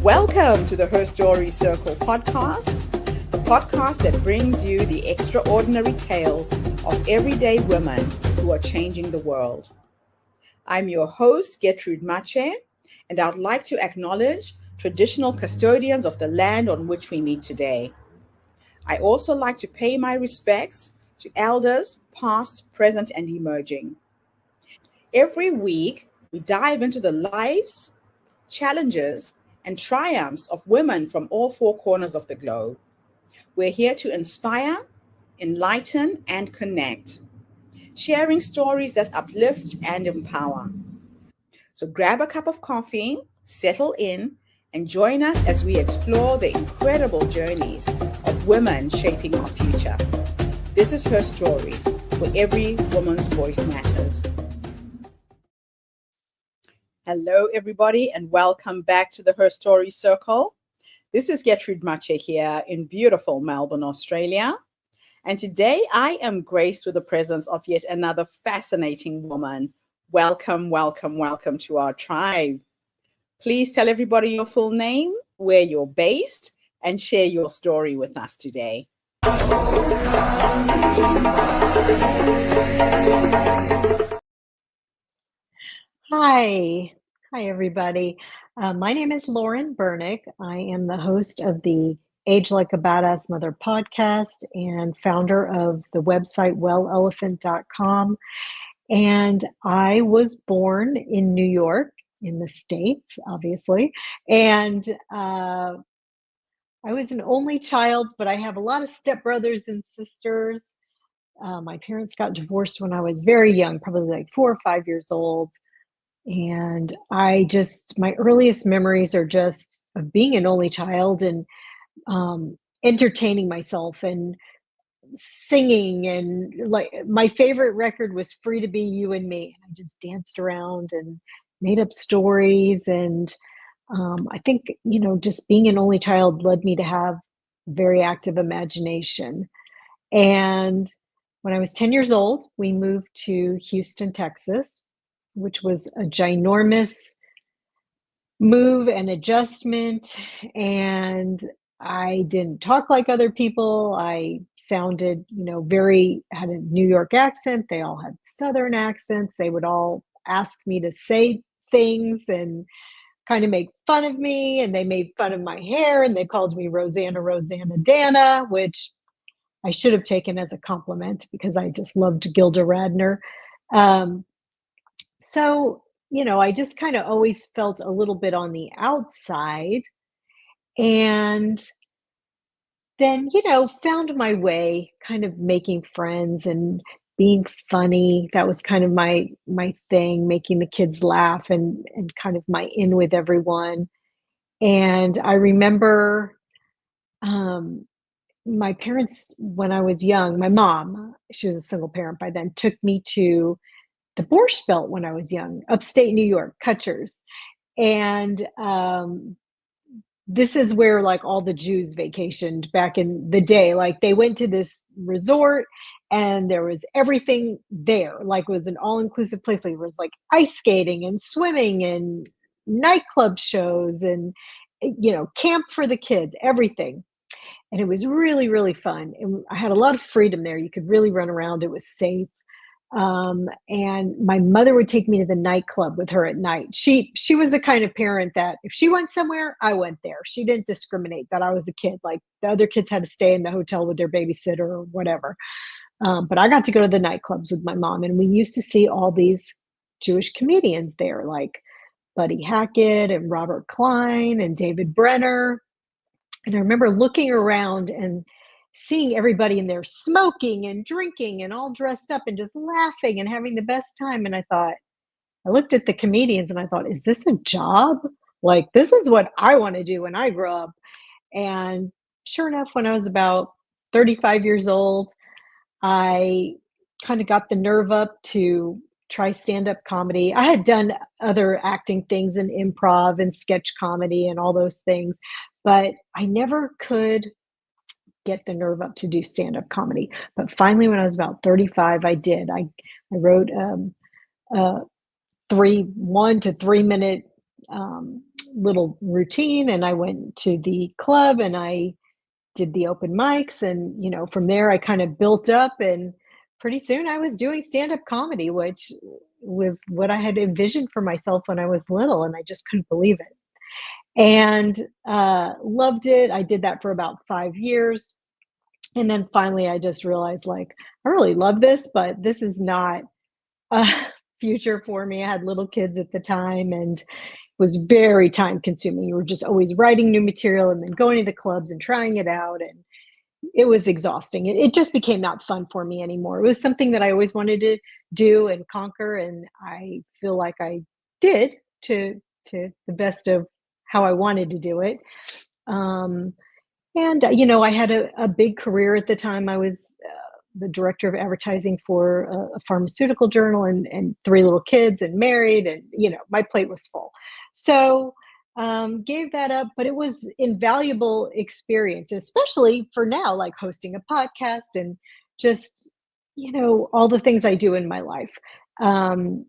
Welcome to the HerStory Circle podcast, the podcast that brings you the extraordinary tales of everyday women who are changing the world. I'm your host, Gertrude Mache, and I'd like to acknowledge traditional custodians of the land on which we meet today. I also like to pay my respects to elders, past, present, and emerging. Every week, we dive into the lives, challenges, and triumphs of women from all four corners of the globe. We're here to inspire, enlighten, and connect, sharing stories that uplift and empower. So grab a cup of coffee, settle in, and join us as we explore the incredible journeys of women shaping our future. This is Her Story, where every woman's voice matters. Hello, everybody, and welcome back to the Her Story Circle. This is Gertrude Mache here in beautiful Melbourne, Australia. And today I am graced with the presence of yet another fascinating woman. Welcome, welcome, welcome to our tribe. Please tell everybody your full name, where you're based, and share your story with us today. Hi, everybody. My name is Lauren Bernick. I am the host of the Age Like a Badass Mother podcast and founder of the website wellelephant.com. And I was born in New York, in the States, obviously. And I was an only child, but I have a lot of stepbrothers and sisters. My parents got divorced when I was very young, probably like 4 or 5 years old. And my earliest memories are just of being an only child and entertaining myself and singing. And like my favorite record was Free to Be You and Me. I just danced around and made up stories. And I think, just being an only child led me to have a very active imagination. And when I was 10 years old, we moved to Houston, Texas, which was a ginormous move and adjustment. And I didn't talk like other people. I sounded, had a New York accent. They all had Southern accents. They would all ask me to say things and kind of make fun of me. And they made fun of my hair and they called me Rosanna Dana, which I should have taken as a compliment because I just loved Gilda Radner. So, I just kind of always felt a little bit on the outside, and then, found my way kind of making friends and being funny. That was kind of my thing, making the kids laugh and kind of my in with everyone. And I remember my parents, when I was young, my mom, she was a single parent by then, took me to the Borscht Belt when I was young, upstate New York, Kutchers. And this is where like all the Jews vacationed back in the day. Like they went to this resort and there was everything there. Like it was an all-inclusive place. Like, it was like ice skating and swimming and nightclub shows and, camp for the kids, everything. And it was really, really fun. And I had a lot of freedom there. You could really run around. It was safe. And my mother would take me to the nightclub with her at night. She was the kind of parent that if she went somewhere, I went there. She didn't discriminate that I was a kid. Like the other kids had to stay in the hotel with their babysitter or whatever. But I got to go to the nightclubs with my mom, and we used to see all these Jewish comedians there, like Buddy Hackett and Robert Klein and David Brenner. And I remember looking around and seeing everybody in there smoking and drinking and all dressed up and just laughing and having the best time. And I looked at the comedians and I thought, is this a job? Like, this is what I want to do when I grow up. And sure enough, when I was about 35 years old, I kind of got the nerve up to try stand-up comedy. I had done other acting things and improv and sketch comedy and all those things, but I never could get the nerve up to do stand-up comedy. But finally, when I was about 35, I did. I wrote a 1 to 3 minute little routine, and I went to the club and I did the open mics, and from there I kind of built up, and pretty soon I was doing stand-up comedy, which was what I had envisioned for myself when I was little, and I just couldn't believe it. And loved it. I did that for about 5 years. And then finally I just realized, like, I really love this, but this is not a future for me. I had little kids at the time and was very time consuming. You were just always writing new material and then going to the clubs and trying it out. And it was exhausting. It just became not fun for me anymore. It was something that I always wanted to do and conquer. And I feel like I did to the best of how I wanted to do it. Um, and, I had a big career at the time. I was the director of advertising for a pharmaceutical journal, and three little kids and married. And, my plate was full. So gave that up, but it was invaluable experience, especially for now, like hosting a podcast and just, all the things I do in my life. Um,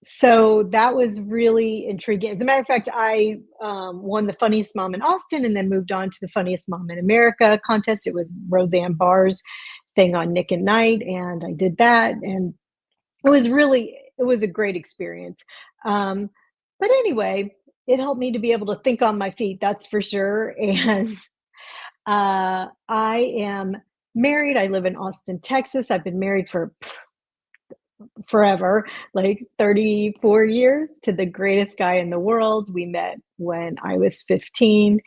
so that was really intriguing. As a matter of fact, I won the Funniest Mom in Austin and then moved on to the Funniest Mom in America contest. It was Roseanne Barr's thing on Nick and Night, and I did that. And it was a great experience. Um, but anyway, it helped me to be able to think on my feet, that's for sure. And I am married. I live in Austin, Texas. I've been married for forever, like 34 years, to the greatest guy in the world. We met when I was 15.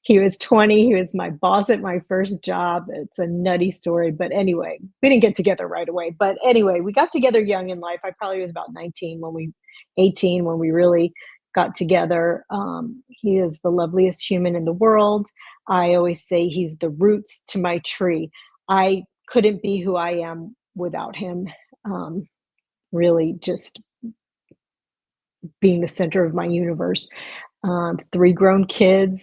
He was 20. He was my boss at my first job. It's a nutty story. But anyway, we didn't get together right away. But anyway, we got together young in life. I probably was about 18 when we really got together. He is the loveliest human in the world. I always say he's the roots to my tree. I couldn't be who I am without him. Really just being the center of my universe. Three grown kids.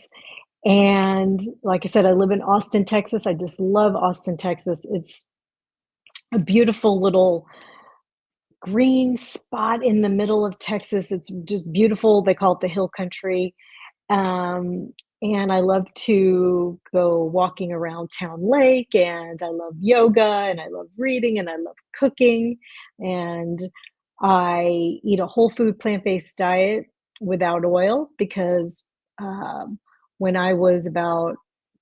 And like I said, I live in Austin, Texas. I just love Austin, Texas. It's a beautiful little green spot in the middle of Texas. It's just beautiful. They call it the Hill Country. Um, and I love to go walking around Town Lake, and I love yoga, and I love reading, and I love cooking. And I eat a whole food plant-based diet without oil because when I was about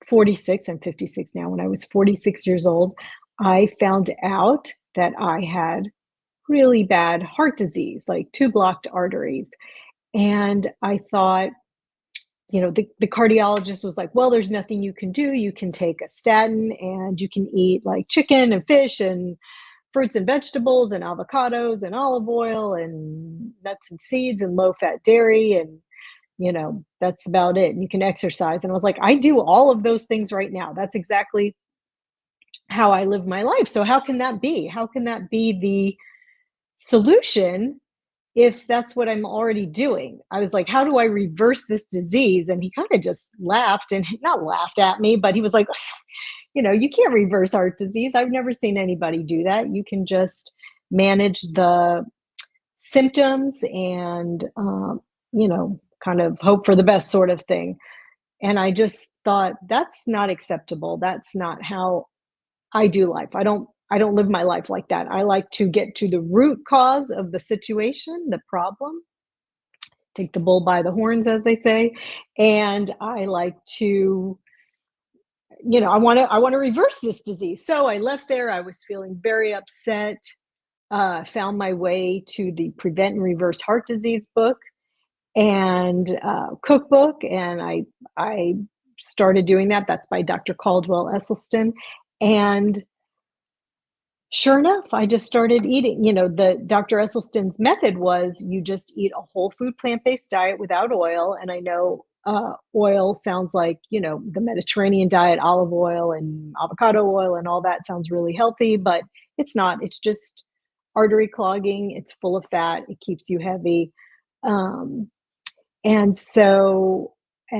46, I'm 56 now, when I was 46 years old, I found out that I had really bad heart disease, like two blocked arteries. And I thought, the cardiologist was like, well, there's nothing you can do. You can take a statin and you can eat like chicken and fish and fruits and vegetables and avocados and olive oil and nuts and seeds and low fat dairy. And, that's about it. And you can exercise. And I was like, I do all of those things right now. That's exactly how I live my life. So how can that be? How can that be the solution if that's what I'm already doing? I was like, how do I reverse this disease? And he kind of just laughed, and not laughed at me, but he was like, you can't reverse heart disease. I've never seen anybody do that. You can just manage the symptoms and, kind of hope for the best sort of thing. And I just thought, that's not acceptable. That's not how I do life. I don't live my life like that. I like to get to the root cause of the situation, the problem, take the bull by the horns, as they say. And I like to, I want to reverse this disease. So I left there. I was feeling very upset. Found my way to the Prevent and Reverse Heart Disease book and cookbook, and I started doing that. That's by Dr. Caldwell Esselstyn. And sure enough, I just started eating. The Dr. Esselstyn's method was you just eat a whole food plant-based diet without oil. And I know oil sounds like, the Mediterranean diet, olive oil and avocado oil and all that sounds really healthy, but it's not. It's just artery clogging. It's full of fat. It keeps you heavy. Um, and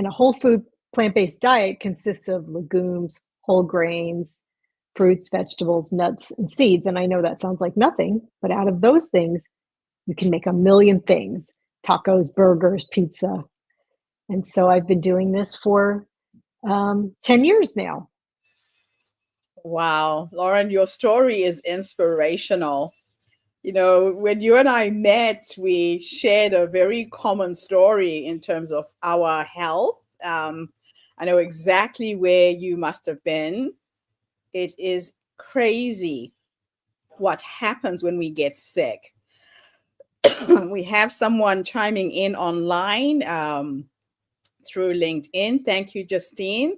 a whole food plant-based diet consists of legumes, whole grains, fruits, vegetables, nuts, and seeds. And I know that sounds like nothing, but out of those things, you can make a million things: tacos, burgers, pizza. And so I've been doing this for 10 years now. Wow, Lauren, your story is inspirational. You know, when you and I met, we shared a very common story in terms of our health. I know exactly where you must have been. It is crazy what happens when we get sick. We have someone chiming in online through LinkedIn. Thank you, Justine.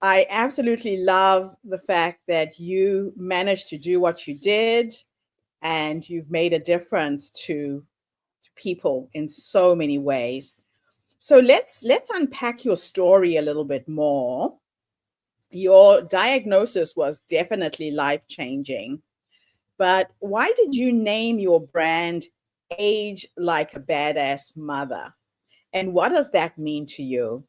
I absolutely love the fact that you managed to do what you did and you've made a difference to people in so many ways. So let's unpack your story a little bit more. Your diagnosis was definitely life-changing, but why did you name your brand Age Like a Badass Mother? And what does that mean to you?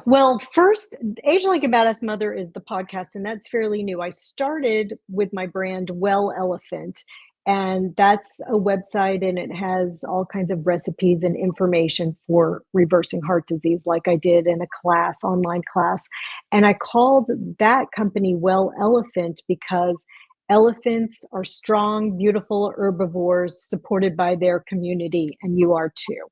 Well, first, Age Like a Badass Mother is the podcast, and that's fairly new. I started with my brand Well Elephant, and that's a website, and it has all kinds of recipes and information for reversing heart disease, like I did in a class, online class. And I called that company Well Elephant because elephants are strong, beautiful herbivores supported by their community, and you are too.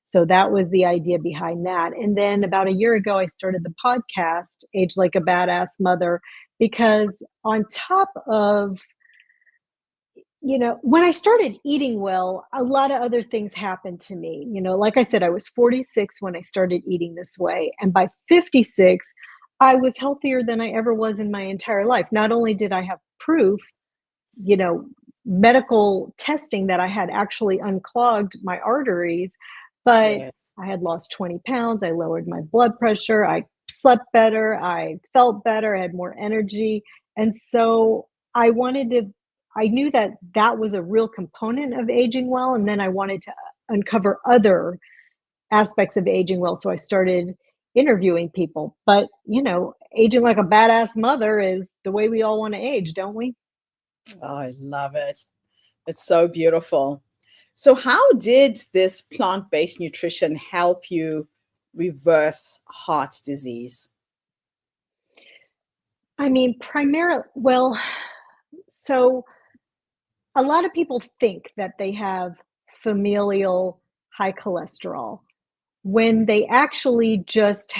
So that was the idea behind that. And then about a year ago, I started the podcast, Age Like a Badass Mother, because on top of, when I started eating well, a lot of other things happened to me. Like I said, I was 46 when I started eating this way. And by 56, I was healthier than I ever was in my entire life. Not only did I have proof, you know, medical testing that I had actually unclogged my arteries, but Yes. I had lost 20 pounds. I lowered my blood pressure. I slept better. I felt better. I had more energy. And so I knew that that was a real component of aging well. And then I wanted to uncover other aspects of aging well. So I started interviewing people. But, aging like a badass mother is the way we all want to age, don't we? Oh, I love it. It's so beautiful. So, how did this plant based nutrition help you reverse heart disease? I mean, primarily, well, so a lot of people think that they have familial high cholesterol when they actually just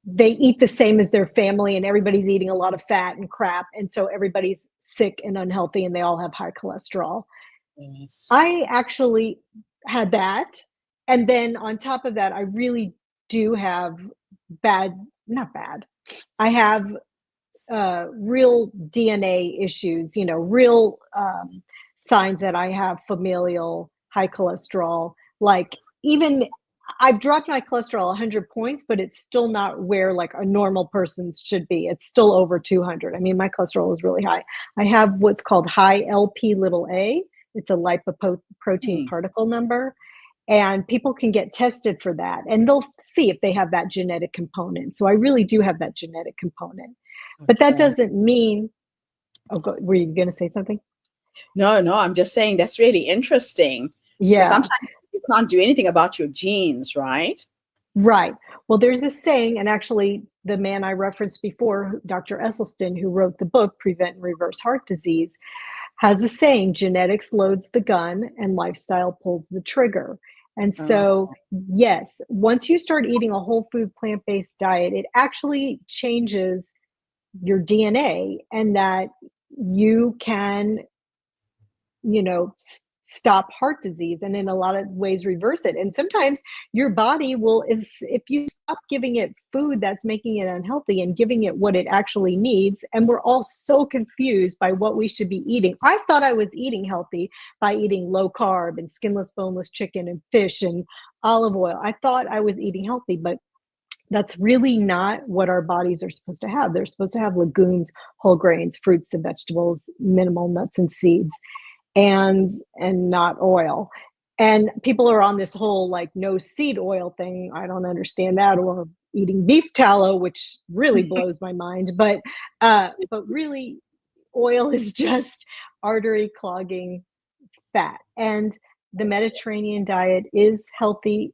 they eat the same as their family and everybody's eating a lot of fat and crap. And so everybody's sick and unhealthy and they all have high cholesterol. Yes. I actually had that. And then on top of that, I really do have bad, not bad. I have real DNA issues, real signs that I have familial high cholesterol. Like, even I've dropped my cholesterol 100 points, but it's still not where like a normal person's should be. It's still over 200. I mean, my cholesterol is really high. I have what's called high LP little a. It's a lipoprotein Hmm. particle number. And people can get tested for that and they'll see if they have that genetic component. So I really do have that genetic component. But that Okay. doesn't mean, were you going to say something? No, no, I'm just saying that's really interesting because Yeah, sometimes you can't do anything about your genes, right? right. Well, there's this saying, and actually, the man I referenced before, Dr. Esselstyn, who wrote the book Prevent and Reverse Heart Disease, has a saying: genetics loads the gun and lifestyle pulls the trigger. And so, Oh, yes, once you start eating a whole food plant based diet, it actually changes your DNA, and that you can, stop heart disease and in a lot of ways reverse it. And sometimes your body will, is if you stop giving it food that's making it unhealthy and giving it what it actually needs. And we're all so confused by what we should be eating. I thought I was eating healthy by eating low carb and skinless boneless chicken and fish and olive oil. I thought I was eating healthy, but that's really not what our bodies are supposed to have. They're supposed to have legumes, whole grains, fruits and vegetables, minimal nuts and seeds, and not oil. And people are on this whole like no seed oil thing. I don't understand that, or eating beef tallow, which really blows my mind. But really, oil is just artery clogging fat. And the Mediterranean diet is healthy,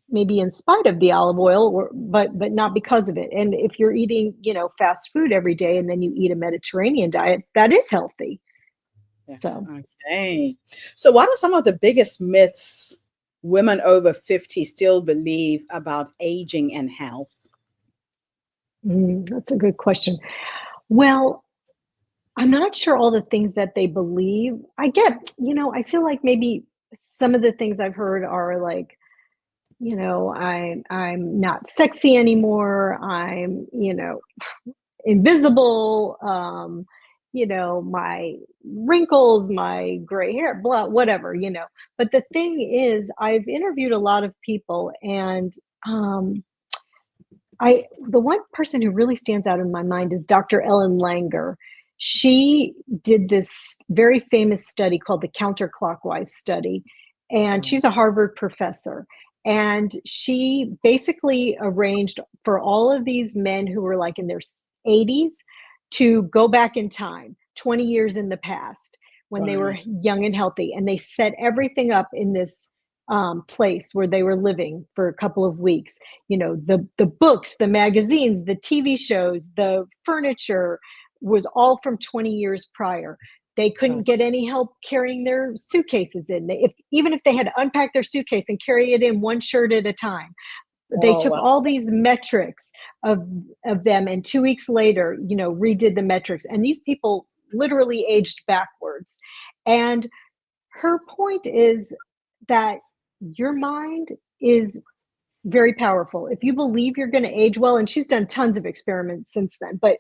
maybe in spite of the olive oil, but not because of it. And if you're eating, fast food every day and then you eat a Mediterranean diet, that is healthy. Yeah. So, Okay. So, what are some of the biggest myths women over 50 still believe about aging and health? that's a good question. Well, I'm not sure all the things that they believe. I feel like maybe some of the things I've heard are like, I'm not sexy anymore. I'm, invisible. My wrinkles, my gray hair, blah, whatever, But the thing is, I've interviewed a lot of people, and the one person who really stands out in my mind is Dr. Ellen Langer. She did this very famous study called the counterclockwise study, and Wow. she's a Harvard professor. And she basically arranged for all of these men who were like in their 80s to go back in time, 20 years in the past, when they were Right. young and healthy. And they set everything up in this place where they were living for a couple of weeks. The books, the magazines, the TV shows, the furniture was all from 20 years prior. They couldn't Gotcha. get any help carrying their suitcases in. Even if they had to unpack their suitcase and carry it in one shirt at a time, they Oh, took wow. all these metrics of them, and 2 weeks later, redid the metrics. And these people literally aged backwards. And her point is that your mind is very powerful. If you believe you're going to age well, and she's done tons of experiments since then, but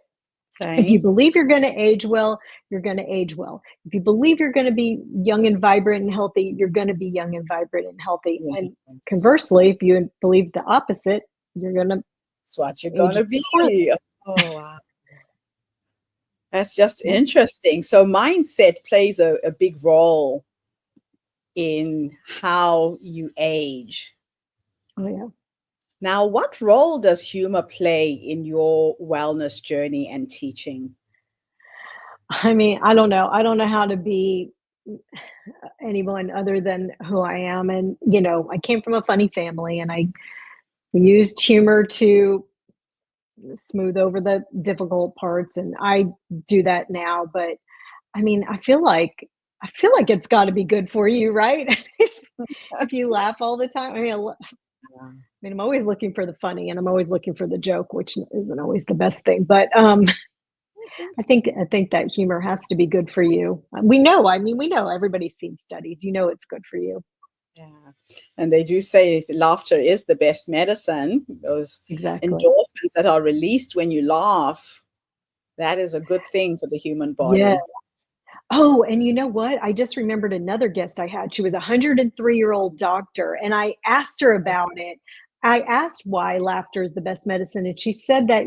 if you Okay. believe you're going to age well, you're going to age well. If you believe you're going to be young and vibrant and healthy, you're going to be young and vibrant and healthy. And Yes. conversely, if you believe the opposite, you're going to That's what you're going age to be. poorly. Oh, wow. That's just Yep. interesting. So, mindset plays a big role in how you age. Oh, yeah. Now, what role does humor play in your wellness journey and teaching? I mean, I don't know. I don't know how to be anyone other than who I am. And, I came from a funny family, and I used humor to smooth over the difficult parts. And I do that now. But I mean, I feel like it's got to be good for you, right? If you laugh all the time. I'm always looking for the funny, and I'm always looking for the joke, which isn't always the best thing. But I think that humor has to be good for you. We know everybody's seen studies. It's good for you. Yeah. And they do say laughter is the best medicine. Those Exactly. endorphins that are released when you laugh, that is a good thing for the human Yeah. body. Oh, and you know what? I just remembered another guest I had. She was a 103-year-old doctor, and I asked her about it. I asked why laughter is the best medicine, and she said that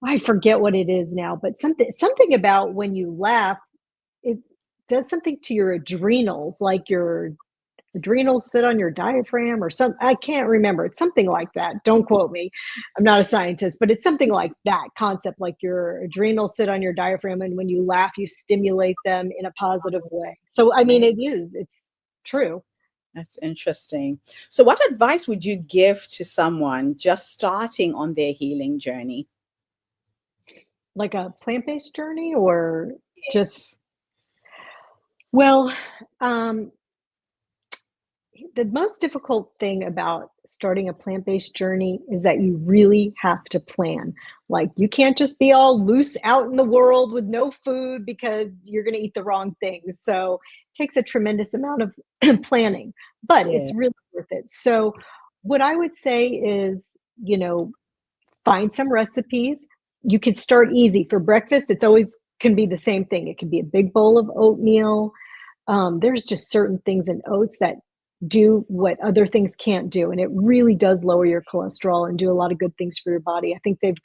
I forget what it is now, but something about when you laugh, it does something to your adrenals, like your adrenals sit on your diaphragm or some I can't remember. It's something like that. Don't quote me. I'm not a scientist, but it's something like that concept, like your adrenals sit on your diaphragm, and when you laugh, you stimulate them in a positive way. So I mean, Okay. it's true. That's interesting. So, what advice would you give to someone just starting on their healing journey? Like a plant-based journey, or just Yes. well, um the most difficult thing about starting a plant-based journey is that you really have to plan. Like, you can't just be all loose out in the world with no food because you're going to eat the wrong things. So it takes a tremendous amount of planning, but Yeah. it's really worth it. So what I would say is, find some recipes. You could start easy for breakfast. It's always can be the same thing. It can be a big bowl of oatmeal. There's just certain things in oats that do what other things can't do, and it really does lower your cholesterol and do a lot of good things for your body. I think there's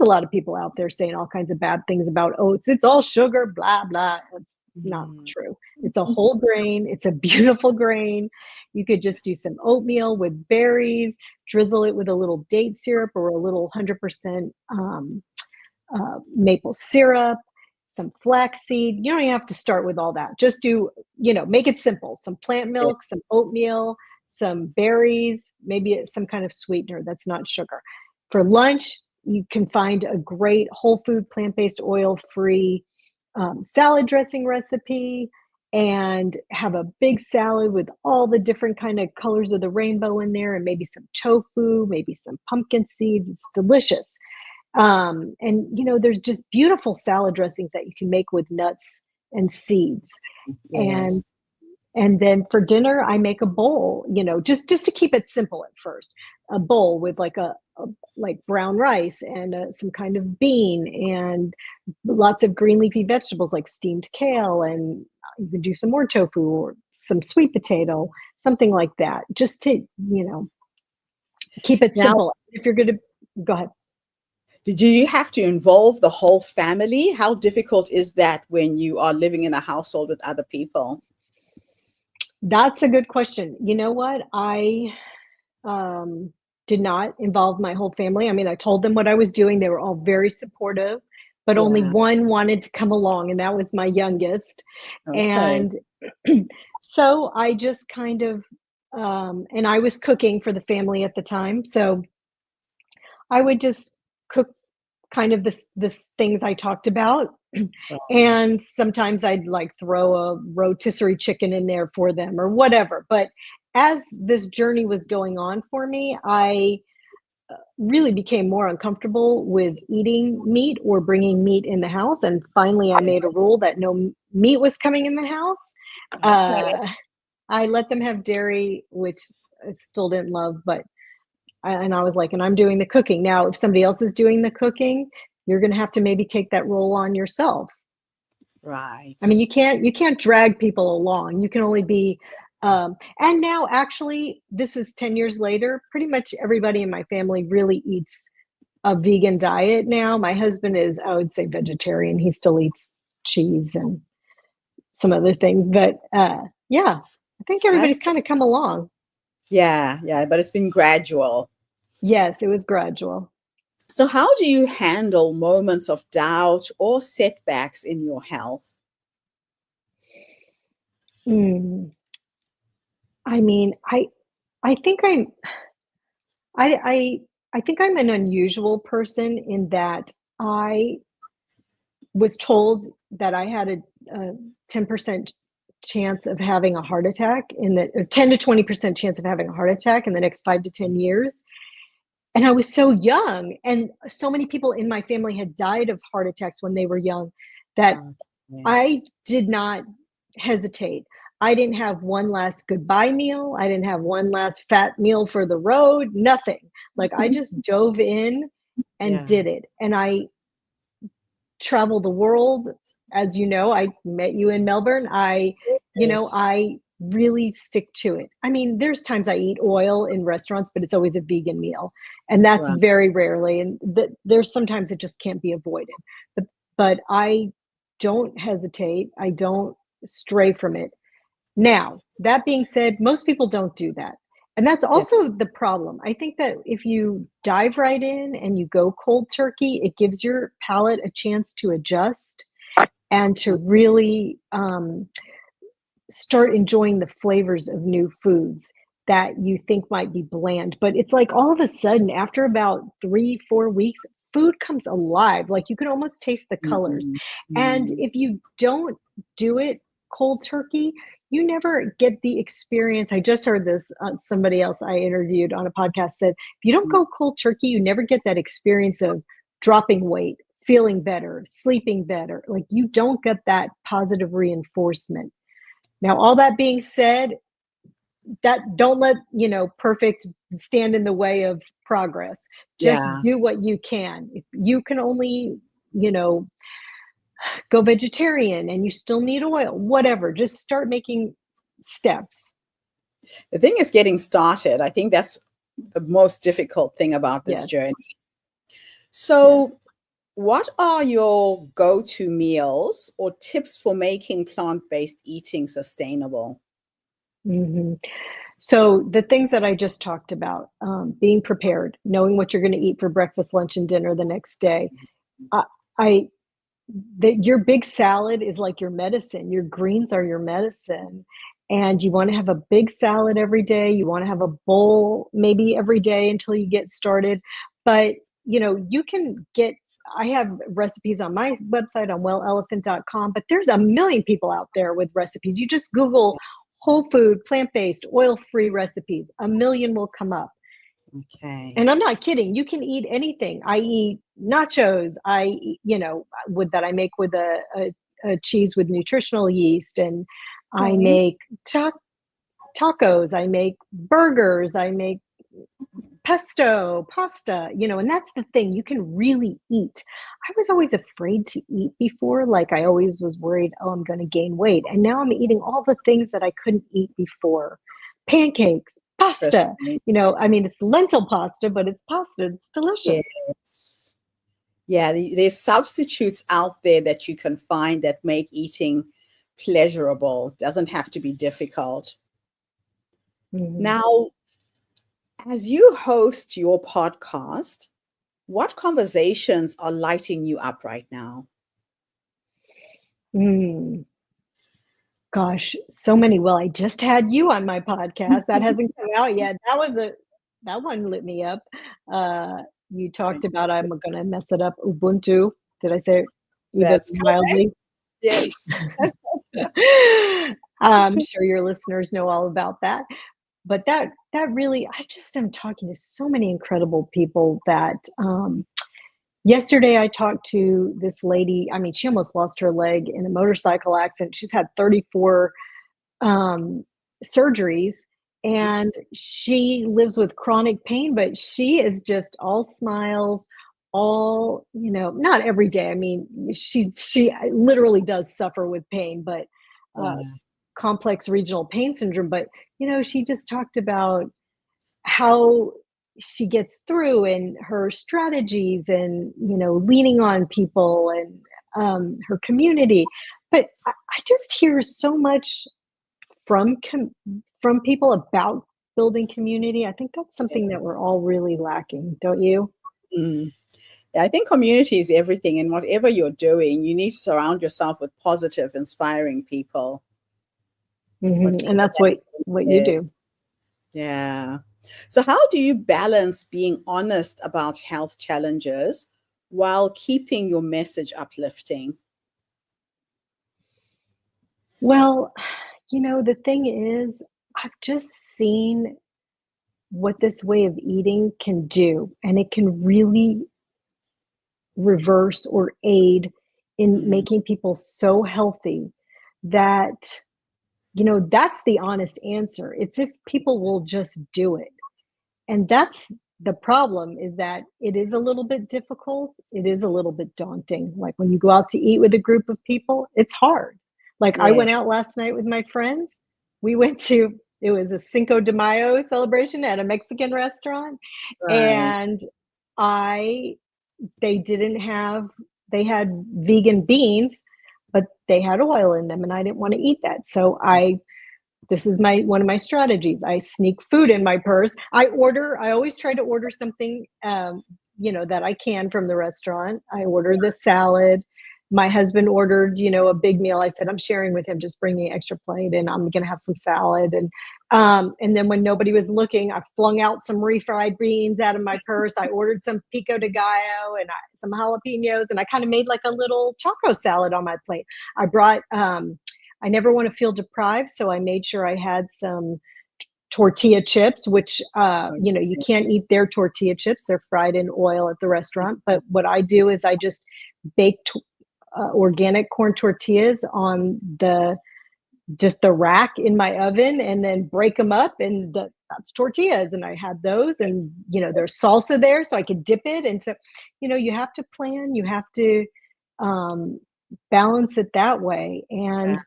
a lot of people out there saying all kinds of bad things about oats. It's all sugar, blah blah. It's not Mm. true. It's a whole grain. It's a beautiful grain. You could just do some oatmeal with berries, drizzle it with a little date syrup or a little 100% maple syrup, some flaxseed. You don't even have to start with all that. Just do, make it simple. Some plant milk, some oatmeal, some berries, maybe some kind of sweetener that's not sugar. For lunch, you can find a great whole food, plant-based, oil-free salad dressing recipe, and have a big salad with all the different kind of colors of the rainbow in there, and maybe some tofu, maybe some pumpkin seeds. It's delicious. And there's just beautiful salad dressings that you can make with nuts and seeds. Yes. And then for dinner, I make a bowl, just to keep it simple at first. A bowl with like like brown rice and some kind of bean and lots of green leafy vegetables like steamed kale, and you can do some more tofu or some sweet potato, something like that, just to keep it Now, simple. If you're going to go ahead. do you have to involve the whole family? How difficult is that when you are living in a household with other people? That's a good question. You know what? I did not involve my whole family. I mean, I told them what I was doing. They were all very supportive, but only Yeah. one wanted to come along, and that was my youngest. Okay. And so I just kind of, and I was cooking for the family at the time. So I would just cook kind of this things I talked about. Right. And sometimes I'd like throw a rotisserie chicken in there for them or whatever. But as this journey was going on for me, I really became more uncomfortable with eating meat or bringing meat in the house. And finally, I made a rule that no meat was coming in the house. Okay. I let them have dairy, which I still didn't love, but and I was like, and I'm doing the cooking. Now, if somebody else is doing the cooking, you're going to have to maybe take that role on yourself. I mean, Right. you can't drag people along. You can only be, and now actually, this is 10 years later. Pretty much everybody in my family really eats a vegan diet now. My husband is, I would say, vegetarian. He still eats cheese and some other things, but yeah, I think everybody's That's kind of come along. yeah, but it's been gradual. Yes, it was gradual. So how do you handle moments of doubt or setbacks in your health? Mm. I mean, I think I I think I'm an unusual person in that I was told that I had a 10% chance of having a heart attack or 10 to 20% chance of having a heart attack in the next 5 to 10 years. And I was so young, and so many people in my family had died of heart attacks when they were young that Okay. I did not hesitate. I didn't have one last goodbye meal. I didn't have one last fat meal for the road, nothing. Like I just dove in and Yeah. did it. And I traveled the world. As you know, I met you in Melbourne. Yes. I really stick to it. I mean, there's times I eat oil in restaurants, but it's always a vegan meal. And that's Right. very rarely. And there's sometimes it just can't be avoided. But I don't hesitate. I don't stray from it. Now, that being said, most people don't do that. And that's Yeah. also the problem. I think that if you dive right in and you go cold turkey, it gives your palate a chance to adjust and to really start enjoying the flavors of new foods that you think might be bland. But it's like all of a sudden, after about 3, 4 weeks, food comes alive. Like you can almost taste the colors. Mhm. And Mhm. if you don't do it cold turkey, you never get the experience. I just heard this, somebody else I interviewed on a podcast said, if you don't go cold turkey, you never get that experience of dropping weight, feeling better, sleeping better. Like you don't get that positive reinforcement. Now, all that being said, that don't let, perfect stand in the way of progress. Just Yeah. do what you can. If you can only, you know, go vegetarian and you still need oil, whatever, just start making steps. The thing is getting started. I think that's the most difficult thing about this Yes. journey. Yes. So, what are your go-to meals or tips for making plant-based eating sustainable? hmm So the things that I just talked about, being prepared, knowing what you're going to eat for breakfast, lunch, and dinner the next day. I, I your big salad is like your medicine. Your greens are your medicine. And you want to have a big salad every day. You want to have a bowl maybe every day until you get started. But, you can I have recipes on my website on wellelephant.com, but there's a million people out there with recipes. You just Google whole food, plant-based, oil-free recipes. A million will come up. Okay. And I'm not kidding. You can eat anything. I eat nachos. That I make with a cheese with nutritional yeast, and I make tacos. I make burgers. I make pesto, pasta. And that's the thing. You can really eat. I was always afraid to eat before. Like I always was worried, oh, I'm going to gain weight. And now I'm eating all the things that I couldn't eat before. Pancakes, pasta. It's lentil pasta, but it's pasta. It's delicious. Yes. Yeah, there's substitutes out there that you can find that make eating pleasurable. It doesn't have to be difficult. Mm-hmm. Now, as you host your podcast, what conversations are lighting you up right now? Gosh, so many. Well, I just had you on my podcast. That hasn't come out yet. That one lit me up. You talked about, I'm going to mess it up, Ubuntu. Did I say it even That's mildly? Yes. I'm sure your listeners know all about that. But that really, I just am talking to so many incredible people that yesterday I talked to this lady. I mean, she almost lost her leg in a motorcycle accident. She's had 34 surgeries, and she lives with chronic pain, but she is just all smiles, all, not every day. I mean, she literally does suffer with pain, but complex regional pain syndrome. But, she just talked about how she gets through and her strategies and, leaning on people and her community. But I just hear so much from people about building community. I think that's something that we're all really lacking, don't you? Yeah, I think community is everything. And whatever you're doing, you need to surround yourself with positive, inspiring people. And that's what you do. Yeah. So how do you balance being honest about health challenges while keeping your message uplifting? Well, the thing is, I've just seen what this way of eating can do, and it can really reverse or aid in making people so healthy that, that's the honest answer. It's if people will just do it. And that's the problem, is that it is a little bit difficult. It is a little bit daunting. Like when you go out to eat with a group of people, it's hard. Like I went out last night with my friends. It was a Cinco de Mayo celebration at a Mexican restaurant. Right. And they had vegan beans, but they had oil in them and I didn't want to eat that. So this is one of my strategies. I sneak food in my purse. I always try to order something, that I can from the restaurant. I order the salad. My husband ordered, a big meal. I said, I'm sharing with him, just bring me an extra plate and I'm going to have some salad. And then when nobody was looking, I flung out some refried beans out of my purse. I ordered some pico de gallo and some jalapenos, and I kind of made like a little taco salad on my plate. I brought, I never want to feel deprived, so I made sure I had some tortilla chips, which, you can't eat their tortilla chips. They're fried in oil at the restaurant. But what I do is I just bake organic corn tortillas on the rack in my oven and then break them up, and that's tortillas. And I had those, and, there's salsa there so I could dip it. And so, you have to plan, you have to balance it that way. And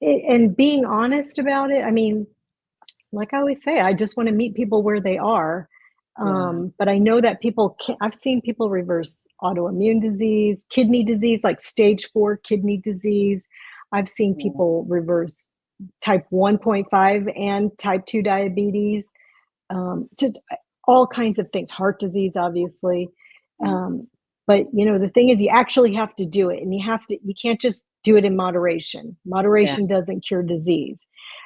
and being honest about it. I mean, like I always say, I just want to meet people where they are. But I know that I've seen people reverse autoimmune disease, kidney disease, like stage 4 kidney disease. I've seen people reverse type 1.5 and type 2 diabetes, just all kinds of things, heart disease, obviously. But, the thing is, you actually have to do it, and you can't just do it in moderation. Yeah. Moderation doesn't cure disease.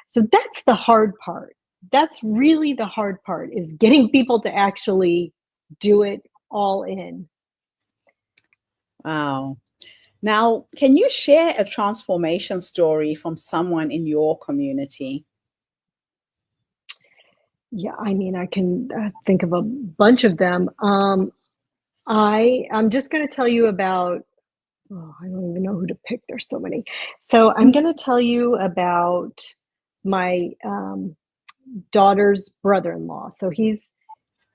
So that's the hard part. That's really the hard part, is getting people to actually do it all in. Wow. Now, can you share a transformation story from someone in your community? Yeah, I mean, I can think of a bunch of them. I'm just going to tell you about, oh, I don't even know who to pick. There's so many. So I'm going to tell you about my daughter's brother-in-law. So he's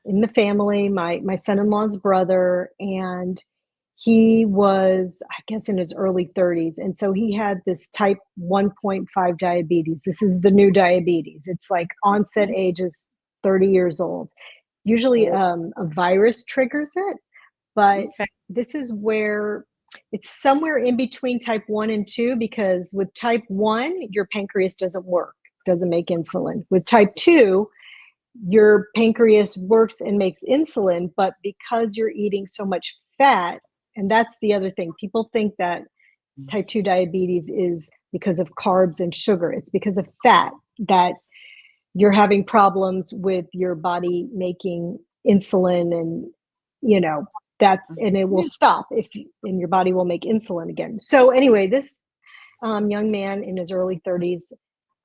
in the family, my son-in-law's brother, and he was, I guess, in his early 30s. And so he had this type 1.5 diabetes. This is the new diabetes. It's like onset age is 30 years old. Usually a virus triggers it, but Okay. this is where it's somewhere in between type 1 and 2, because with type 1, your pancreas doesn't work, doesn't make insulin. With type 2, your pancreas works and makes insulin, but because you're eating so much fat, and that's the other thing. People think that type 2 diabetes is because of carbs and sugar. It's because of fat that you're having problems with your body making insulin, and and it will stop and your body will make insulin again. So anyway, this young man in his early 30s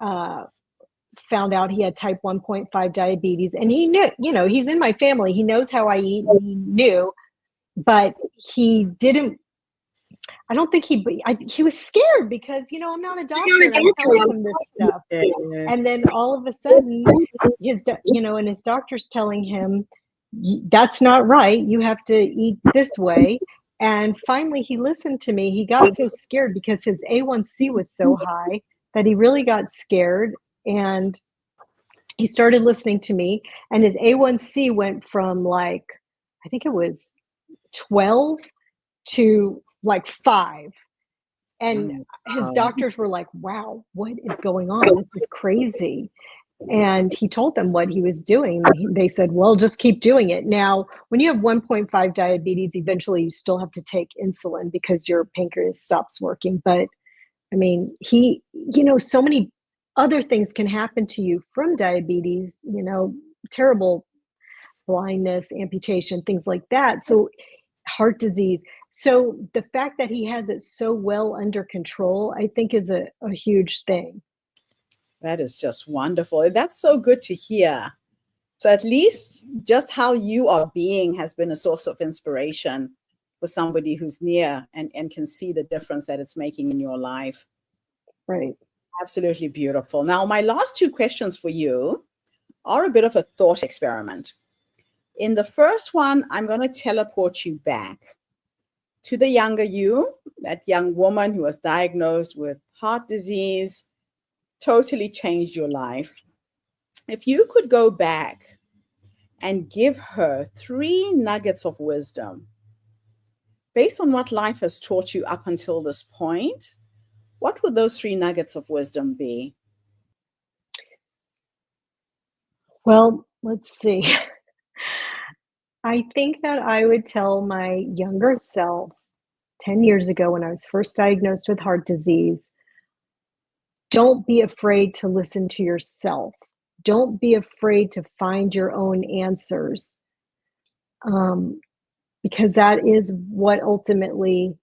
found out he had type 1.5 diabetes, and he knew, he's in my family. He knows how I eat, and he knew, but he didn't, I don't think he was scared because, I'm not a doctor and I'm telling him this stuff. And then Yes. all of a sudden and his doctor's telling him, that's not right. You have to eat this way. And finally he listened to me. He got so scared because his A1C was so high that he really got scared. And he started listening to me, and his A1C went from I think it was 12 to 5. And his Wow. doctors were like, wow, what is going on? This is crazy. And he told them what he was doing. They said, well, just keep doing it. Now, when you have 1.5 diabetes, eventually you still have to take insulin because your pancreas stops working. But I mean, so many other things can happen to you from diabetes, terrible blindness, amputation, things like that. So heart disease. So the fact that he has it so well under control, I think is a huge thing. That is just wonderful. That's so good to hear. So at least just how you are being has been a source of inspiration for somebody who's near and can see the difference that it's making in your life. Right. Absolutely beautiful. Now, my last two questions for you are a bit of a thought experiment. In the first one, I'm going to teleport you back to the younger you, that young woman who was diagnosed with heart disease, totally changed your life. If you could go back and give her 3 nuggets of wisdom based on what life has taught you up until this point, what would those 3 nuggets of wisdom be? Well, let's see. I think that I would tell my younger self 10 years ago, when I was first diagnosed with heart disease, don't be afraid to listen to yourself. Don't be afraid to find your own answers, because that is what ultimately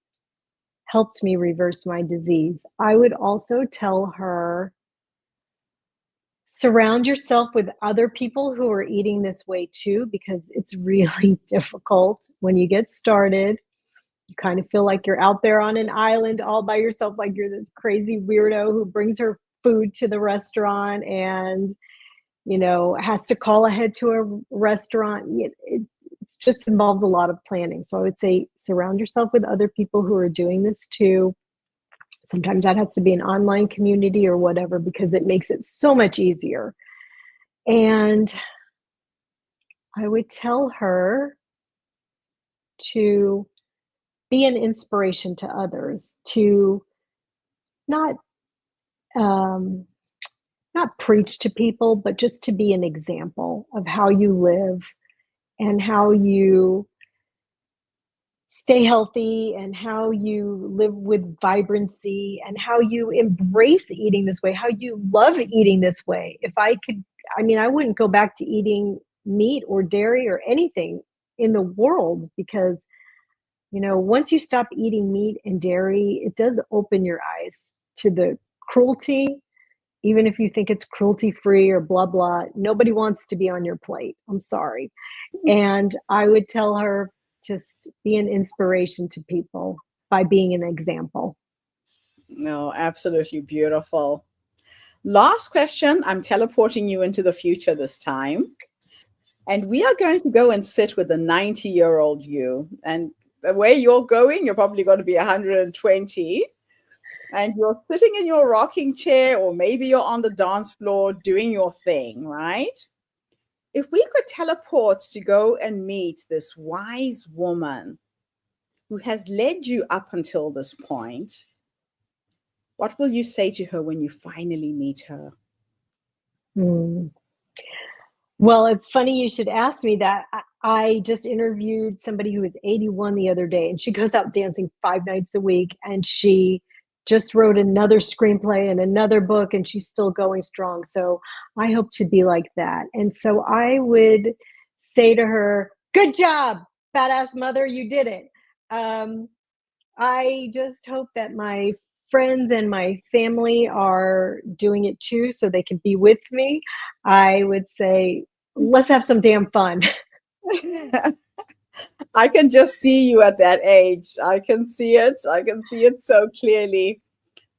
helped me reverse my disease. I would also tell her, surround yourself with other people who are eating this way too, because it's really difficult when you get started. You kind of feel like you're out there on an island all by yourself, like you're this crazy weirdo who brings her food to the restaurant and, has to call ahead to a restaurant. It just involves a lot of planning. So I would say surround yourself with other people who are doing this too. Sometimes that has to be an online community or whatever, because it makes it so much easier. And I would tell her to be an inspiration to others, to not um, not preach to people, but just to be an example of how you live and how you stay healthy and how you live with vibrancy and how you embrace eating this way, how you love eating this way. If I could, I mean, I wouldn't go back to eating meat or dairy or anything in the world because, once you stop eating meat and dairy, it does open your eyes to the cruelty. Even if you think it's cruelty free or blah, blah, nobody wants to be on your plate. I'm sorry. And I would tell her, just be an inspiration to people by being an example. No, absolutely beautiful. Last question. I'm teleporting you into the future this time. And we are going to go and sit with the 90-year-old you. And the way you're going, you're probably going to be 120. And you're sitting in your rocking chair, or maybe you're on the dance floor doing your thing, right? If we could teleport to go and meet this wise woman who has led you up until this point, what will you say to her when you finally meet her? Well, it's funny you should ask me that. I just interviewed somebody who was 81 the other day, and she goes out dancing 5 nights a week, and she just wrote another screenplay and another book, and she's still going strong. So I hope to be like that. And so I would say to her, good job, badass mother, you did it. I just hope that my friends and my family are doing it too, so they can be with me. I would say, let's have some damn fun. I can just see you at that age. I can see it. I can see it so clearly.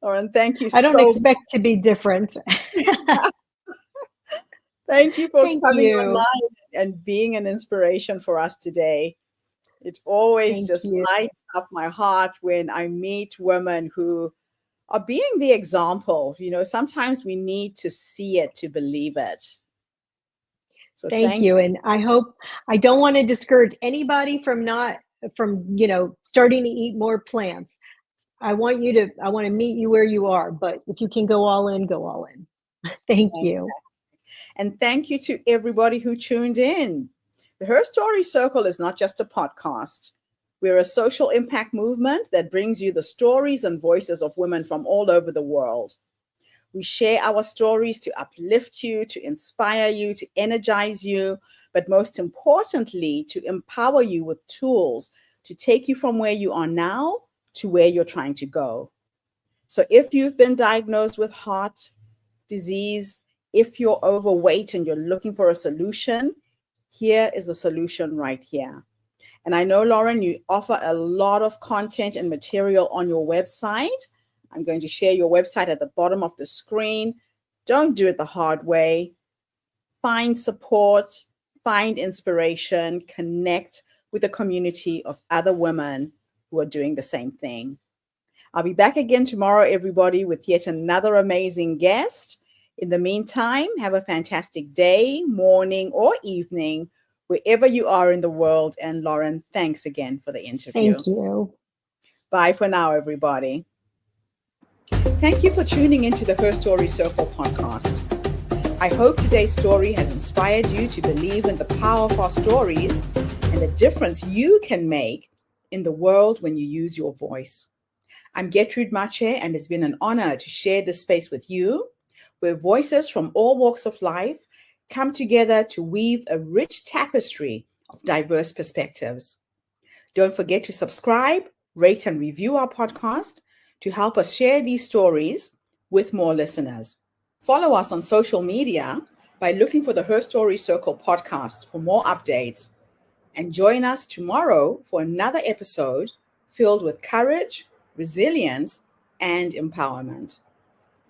Lauren, thank you so much. I don't expect to be different. Thank you for Thank coming you. online and being an inspiration for us today. It always just lights up my heart when I meet women who are being the example. Sometimes we need to see it to believe it. So thank you. And I don't want to discourage anybody from starting to eat more plants. I want to meet you where you are, but if you can go all in, go all in. Thank you. And thank you to everybody who tuned in. The Her Story Circle is not just a podcast. We're a social impact movement that brings you the stories and voices of women from all over the world. We share our stories to uplift you, to inspire you, to energize you, but most importantly, to empower you with tools to take you from where you are now to where you're trying to go. So if you've been diagnosed with heart disease, if you're overweight and you're looking for a solution, here is a solution right here. And I know, Lauren, you offer a lot of content and material on your website. I'm going to share your website at the bottom of the screen. Don't do it the hard way. Find support, find inspiration, connect with a community of other women who are doing the same thing. I'll be back again tomorrow, everybody, with yet another amazing guest. In the meantime, have a fantastic day, morning, or evening, wherever you are in the world. And Lauren, thanks again for the interview. Thank you. Bye for now, everybody. Thank you for tuning into the Her Story Circle podcast. I hope today's story has inspired you to believe in the power of our stories and the difference you can make in the world when you use your voice. I'm Gertrude Mache, and it's been an honor to share this space with you, where voices from all walks of life come together to weave a rich tapestry of diverse perspectives. Don't forget to subscribe, rate, and review our podcast to help us share these stories with more listeners. Follow us on social media by looking for the Her Story Circle podcast for more updates. And join us tomorrow for another episode filled with courage, resilience, and empowerment.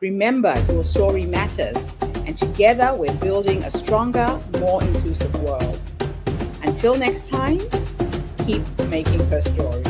Remember, your story matters, and together we're building a stronger, more inclusive world. Until next time, keep making her story.